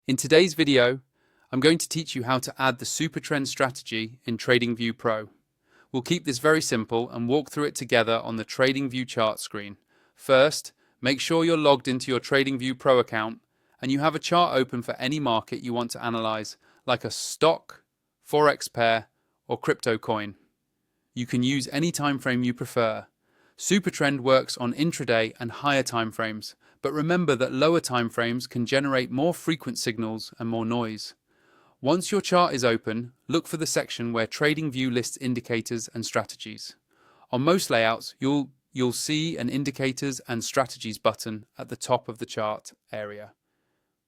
In today's video, I'm going to teach you how to add the SuperTrend strategy in TradingView Pro. We'll keep this very simple and walk through it together on the TradingView chart screen. First, make sure you're logged into your TradingView Pro account and you have a chart open for any market you want to analyze, like a stock, forex pair, or crypto coin. You can use any time frame you prefer. SuperTrend works on intraday and higher time frames, but remember that lower time frames can generate more frequent signals and more noise. Once your chart is open, look for the section where TradingView lists indicators and strategies. On most layouts, you'll see an indicators and strategies button at the top of the chart area.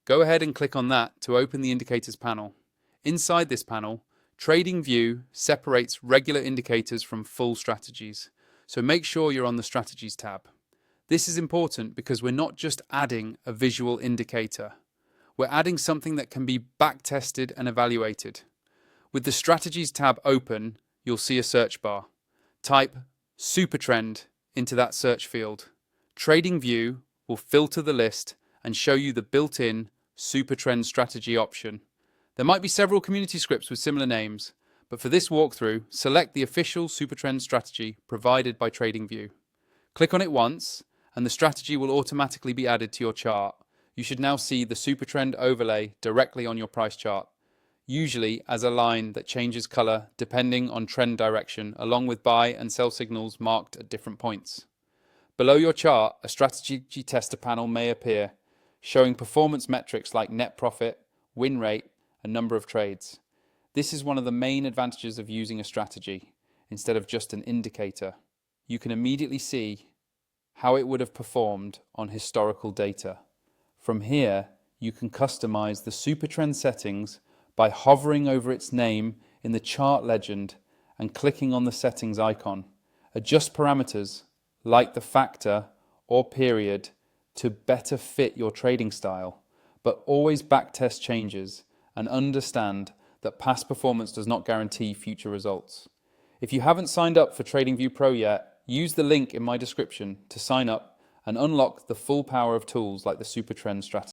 Go ahead and click on that to open the indicators panel. Inside this panel, TradingView separates regular indicators from full strategies, so make sure you're on the strategies tab. This is important because we're not just adding a visual indicator. We're adding something that can be back-tested and evaluated. With the strategies tab open, you'll see a search bar. Type SuperTrend into that search field. TradingView will filter the list and show you the built-in SuperTrend strategy option. There might be several community scripts with similar names, but for this walkthrough, select the official SuperTrend strategy provided by TradingView. Click on it once, and the strategy will automatically be added to your chart. You should now see the SuperTrend overlay directly on your price chart, usually as a line that changes color depending on trend direction, along with buy and sell signals marked at different points. Below your chart, a strategy tester panel may appear, showing performance metrics like net profit, win rate, and number of trades. This is one of the main advantages of using a strategy instead of just an indicator. You can immediately see how it would have performed on historical data. From here, you can customize the SuperTrend settings by hovering over its name in the chart legend and clicking on the settings icon. Adjust parameters like the factor or period to better fit your trading style, but always backtest changes and understand that past performance does not guarantee future results. If you haven't signed up for TradingView Pro yet, use the link in my description to sign up and unlock the full power of tools like the SuperTrend strategy.